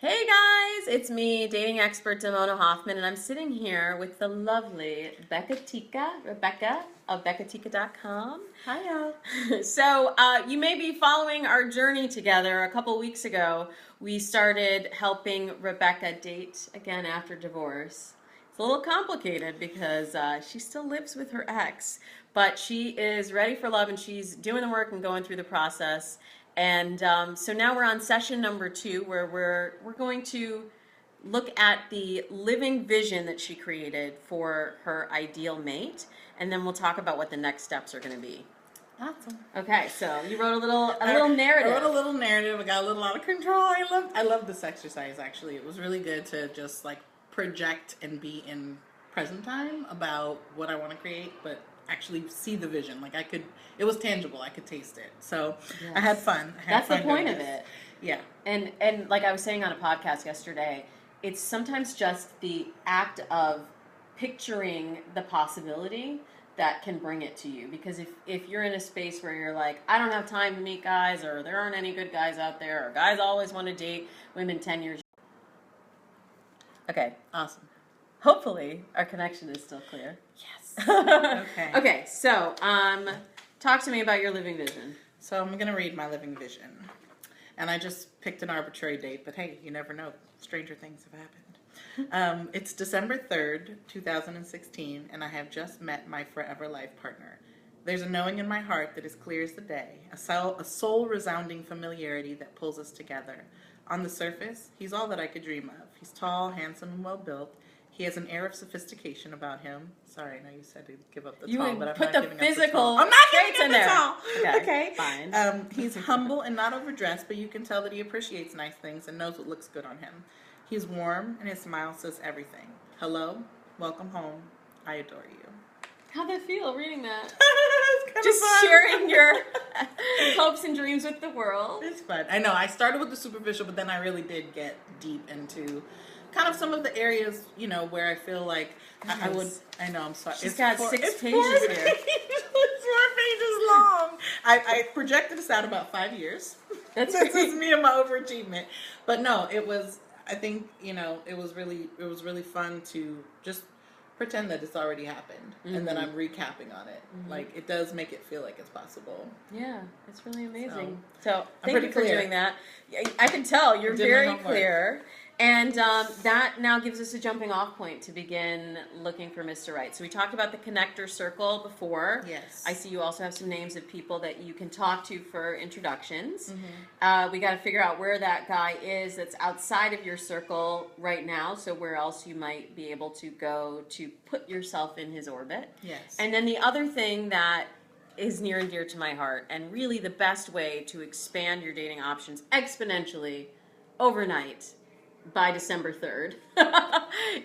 Hey guys, it's me, dating expert Damona Hoffman, and I'm sitting here with the lovely Rebecca of BeccaTika.com. Hi, y'all. So you may be following our journey together. A couple weeks ago, we started helping Rebecca date again after divorce. It's a little complicated because she still lives with her ex, but she is ready for love and she's doing the work and going through the process. And so now we're on session number 2, where we're going to look at the living vision that she created for her ideal mate, and then we'll talk about what the next steps are going to be. Awesome. Okay, so you wrote a little narrative. I wrote a little narrative. I got a little out of control. I love this exercise. Actually, it was really good to just like project and be in present time about what I want to create, but actually see the vision. Like it was tangible. I could taste it. So yes. I had fun. That's the point of it. Yeah. And like I was saying on a podcast yesterday, it's sometimes just the act of picturing the possibility that can bring it to you. Because if you're in a space where you're like, I don't have time to meet guys, or there aren't any good guys out there, or guys always want to date women 10 years. Okay. Awesome. Hopefully our connection is still clear. Yes. Okay. Okay, so talk to me about your living vision. So I'm going to read my living vision. And I just picked an arbitrary date, but hey, you never know. Stranger things have happened. It's December 3rd, 2016, and I have just met my forever life partner. There's a knowing in my heart that is clear as the day, a soul resounding familiarity that pulls us together. On the surface, he's all that I could dream of. He's tall, handsome, and well-built. He has an air of sophistication about him. Sorry, I know you said to give up the tall, but I'm not giving up the tall. I'm not giving up the tall. Okay, fine. He's humble and not overdressed, but you can tell that he appreciates nice things and knows what looks good on him. He's warm, and his smile says everything. Hello, welcome home. I adore you. How'd that feel reading that? It's just fun. Sharing your hopes and dreams with the world. It's fun. I know. I started with the superficial, but then I really did get deep into kind of some of the areas, where I feel like nice. I would. I know. I'm sorry. She's got 6 pages here. It's 4 pages long. I projected this out about 5 years. That's this is me and my overachievement. But no, it was. I think it was really fun to just pretend that it's already happened, and then I'm recapping on it. Like it does make it feel like it's possible. Yeah, it's really amazing. So thank you for clear. doing that. I can tell you're very clear. And that now gives us a jumping off point to begin looking for Mr. Right. So we talked about the connector circle before. Yes. I see you also have some names of people that you can talk to for introductions. Mm-hmm. We got to figure out where that guy is that's outside of your circle right now. So where else you might be able to go to put yourself in his orbit. Yes. And then the other thing that is near and dear to my heart, and really the best way to expand your dating options exponentially overnight by December 3rd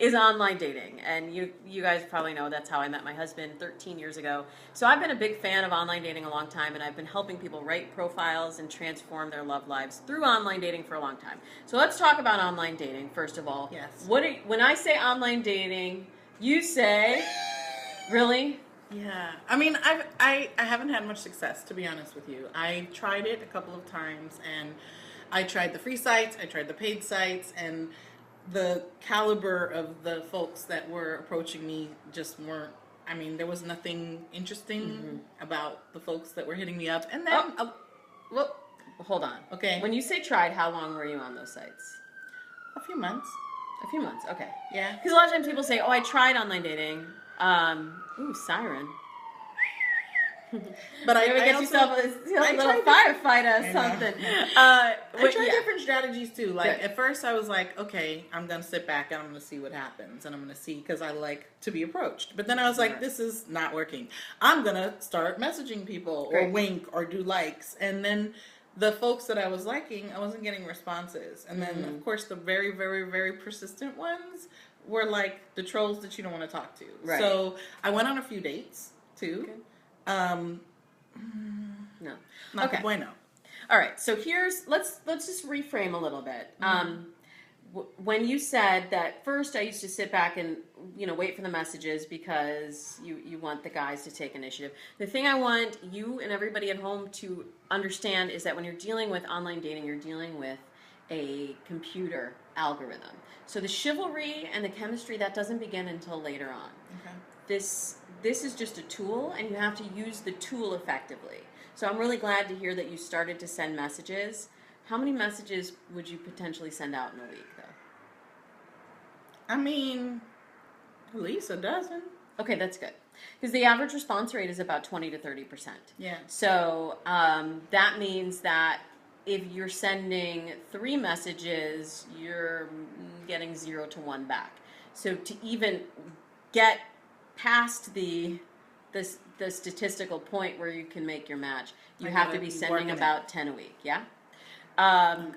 is online dating. And you guys probably know that's how I met my husband 13 years ago. So I've been a big fan of online dating a long time, and I've been helping people write profiles and transform their love lives through online dating for a long time. So let's talk about online dating first of all. Yes. When I say online dating, you say, really? Yeah. I mean, I haven't had much success, to be honest with you. I tried it a couple of times, and I tried the free sites, I tried the paid sites, and the caliber of the folks that were approaching me just weren't, there was nothing interesting about the folks that were hitting me up. And then, well, hold on. Okay. When you say tried, how long were you on those sites? A few months. A few months, okay. Yeah. Because a lot of times people say, I tried online dating. Ooh, siren. But I get yourself a little firefight or something. I tried different strategies too. Like at first I was like, okay, I'm going to sit back and I'm going to see what happens. And I'm going to see, because I like to be approached. But then I was like, this is not working. I'm going to start messaging people or wink or do likes. And then the folks that I was liking, I wasn't getting responses. And then of course the very, very, very persistent ones were like the trolls that you don't want to talk to. Right. So I went on a few dates too. Okay. No. Not bueno. All right. So let's just reframe a little bit. When you said that first I used to sit back and wait for the messages because you want the guys to take initiative. The thing I want you and everybody at home to understand is that when you're dealing with online dating, you're dealing with a computer algorithm. So the chivalry and the chemistry, that doesn't begin until later on. Okay. This is just a tool, and you have to use the tool effectively. So I'm really glad to hear that you started to send messages. How many messages would you potentially send out in a week, though? I mean, at least a dozen. Okay, that's good. Because the average response rate is about 20 to 30%. Yeah. So that means that if you're sending 3 messages, you're getting 0 to 1 back. So to even get past the statistical point where you can make your match, you have to be sending about 10 a week, yeah? Okay.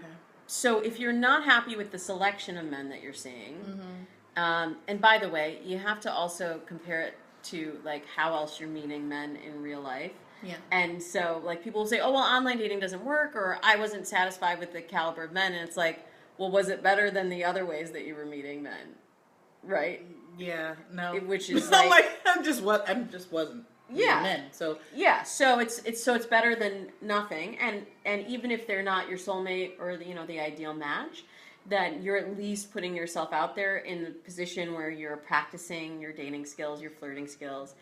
So if you're not happy with the selection of men that you're seeing, and by the way, you have to also compare it to like how else you're meeting men in real life. Yeah. And so like people will say, oh, well, online dating doesn't work, or I wasn't satisfied with the caliber of men. And it's like, well, was it better than the other ways that you were meeting men? Right? Yeah, no. Which is no, like I just wasn't yeah. men. So yeah, so it's better than nothing, and even if they're not your soulmate or the ideal match, then you're at least putting yourself out there in a position where you're practicing your dating skills, your flirting skills,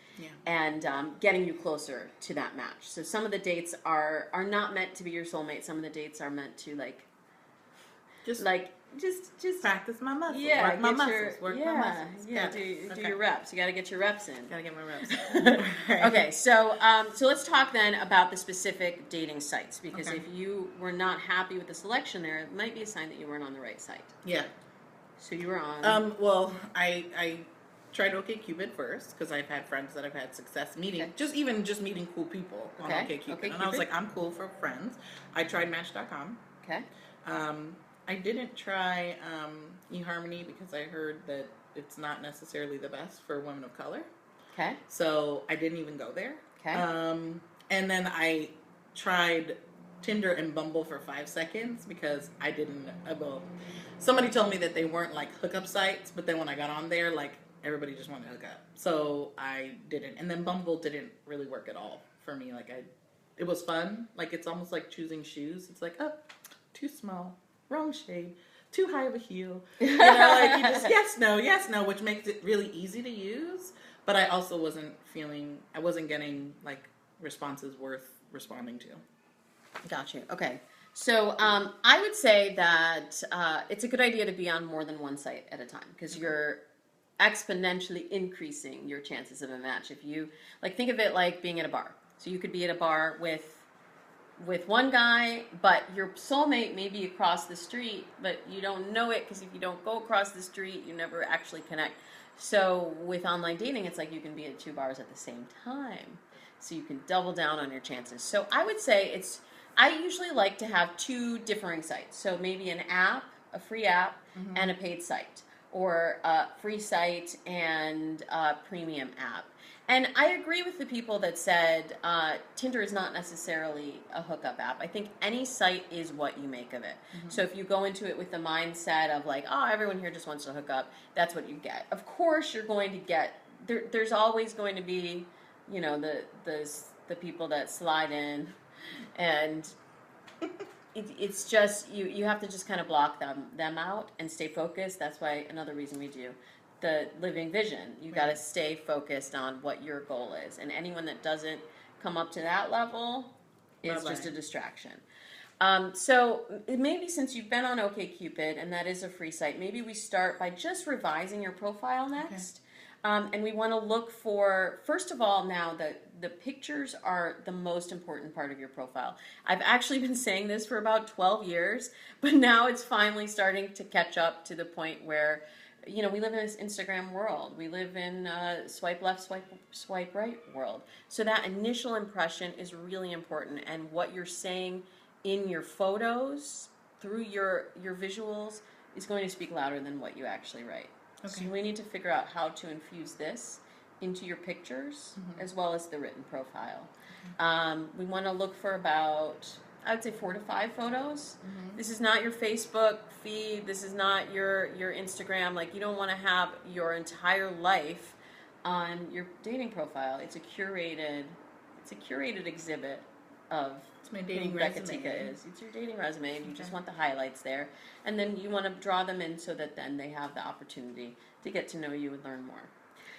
and getting you closer to that match. So some of the dates are not meant to be your soulmate. Some of the dates are meant to just practice my muscles. Yeah, work my muscles. Work my muscles. Yeah, do your reps. You got to get your reps in. Gotta get my reps. Okay, so let's talk then about the specific dating sites, because if you were not happy with the selection there, it might be a sign that you weren't on the right site. Yeah. So you were on. Well, I tried OkCupid first because I've had friends that have had success meeting, just meeting cool people on OkCupid. And I was like, I'm cool for friends. I tried Match.com. Okay. I didn't try eHarmony because I heard that it's not necessarily the best for women of color. Okay. So I didn't even go there. Okay. And then I tried Tinder and Bumble for 5 seconds because I didn't. Well, somebody told me that they weren't like hookup sites, but then when I got on there, like everybody just wanted to hook up, so I didn't. And then Bumble didn't really work at all for me. Like it was fun. Like it's almost like choosing shoes. It's like, oh, too small. Wrong shade, too high of a heel. You know, like you just yes, no, which makes it really easy to use. But I also wasn't getting like responses worth responding to. Got you. Okay. So I would say that it's a good idea to be on more than one site at a time, because you're exponentially increasing your chances of a match. If you think of it like being at a bar. So you could be at a bar with one guy, but your soulmate may be across the street, but you don't know it, because if you don't go across the street, you never actually connect. So with online dating, it's like you can be at 2 bars at the same time. So you can double down on your chances. So I would say I usually like to have 2 differing sites. So maybe an app, a free app, and a paid site, or a free site and a premium app. And I agree with the people that said Tinder is not necessarily a hookup app. I think any site is what you make of it. So if you go into it with the mindset of like, oh, everyone here just wants to hook up, that's what you get. Of course, you're going to get there's always going to be, the people that slide in, and it's just you have to just kind of block them out and stay focused. That's why another reason we do the living vision. You got to stay focused on what your goal is, and anyone that doesn't come up to that level is just a distraction. So maybe since you've been on OkCupid, and that is a free site, maybe we start by just revising your profile next. And we want to look for, first of all, now the pictures are the most important part of your profile. I've actually been saying this for about 12 years, but now it's finally starting to catch up to the point where we live in this Instagram world. We live in swipe left, swipe right world. So that initial impression is really important, and what you're saying in your photos through your visuals is going to speak louder than what you actually write. Okay. So we need to figure out how to infuse this into your pictures as well as the written profile. We want to look for about, I would say, 4 to 5 photos. This is not your Facebook feed. This is not your Instagram. Like, you don't want to have your entire life on your dating profile. It's a curated exhibit of It's my dating Becca resume. Tika is. It's your dating resume, and you just want the highlights there. And then you want to draw them in so that then they have the opportunity to get to know you and learn more.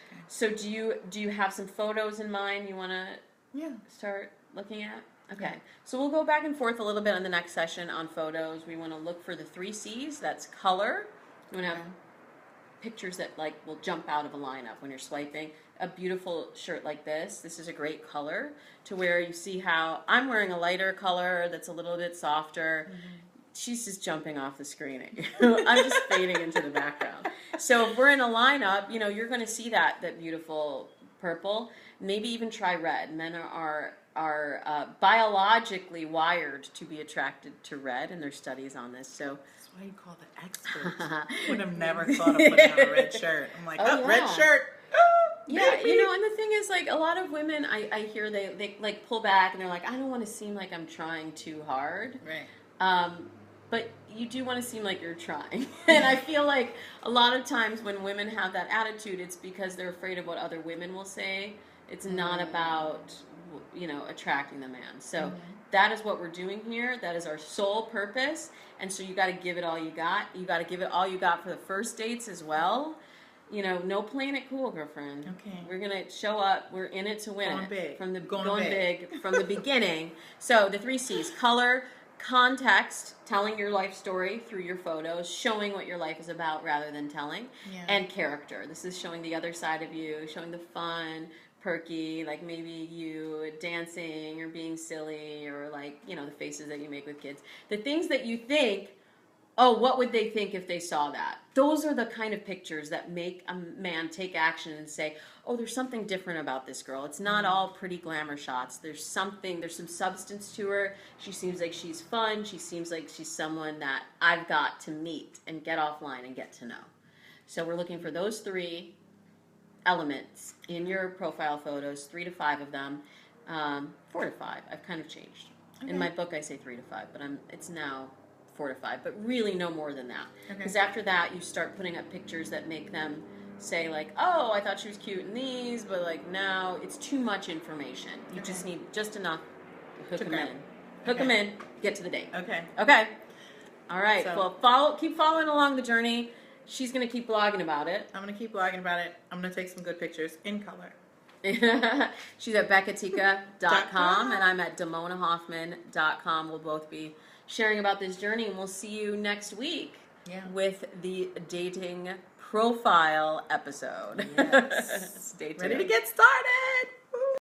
Okay. So do you have some photos in mind you want to start looking at? Okay. Yeah. So we'll go back and forth a little bit on the next session on photos. We want to look for the 3 C's. That's color. You want to have pictures that like will jump out of a lineup when you're swiping. A beautiful shirt like this. This is a great color to where you see how I'm wearing a lighter color that's a little bit softer. She's just jumping off the screen at you. I'm just fading into the background. So if we're in a lineup, you know, you're going to see that beautiful purple. Maybe even try red. Men are biologically wired to be attracted to red, and there's studies on this. So that's why you call the experts. Would have never thought of putting on a red shirt. I'm like, red shirt. Yeah, you know, and the thing is, like, a lot of women, I hear they like pull back and they're like, I don't want to seem like I'm trying too hard. Right. But you do want to seem like you're trying. And I feel like a lot of times when women have that attitude, it's because they're afraid of what other women will say. It's not about, you know, attracting the man. So that is what we're doing here. That is our sole purpose. And so you got to give it all you got. You got to give it all you got for the first dates as well. You know, no playing it cool, girlfriend. Okay. We're going to show up. We're in it to win going it. Big. From the going big from the beginning. So the 3 C's: color, context, telling your life story through your photos, showing what your life is about rather than telling, and character. This is showing the other side of you, showing the fun, perky, like maybe you dancing or being silly, or like, you know, the faces that you make with kids. The things that you think, oh, what would they think if they saw that? Those are the kind of pictures that make a man take action and say, oh, there's something different about this girl. It's not all pretty glamour shots. There's some substance to her. She seems like she's fun. She seems like she's someone that I've got to meet and get offline and get to know. So we're looking for those 3 elements in your profile photos, 3 to 5 of them, 4 to 5. I've kind of changed. Okay. In my book, I say 3 to 5, but it's now 4 to 5, but really no more than that. Because after that, you start putting up pictures that make them say like, oh, I thought she was cute in these, but like now it's too much information. You just need just enough to hook them in. Hook them in, get to the date. Okay. All right. So, well, keep following along the journey. She's going to keep blogging about it. I'm going to keep blogging about it. I'm going to take some good pictures in color. She's at beccatika.com and I'm at damonahoffman.com. We'll both be sharing about this journey, and we'll see you next week with the dating profile episode. Yes. Stay tuned. Ready to get started.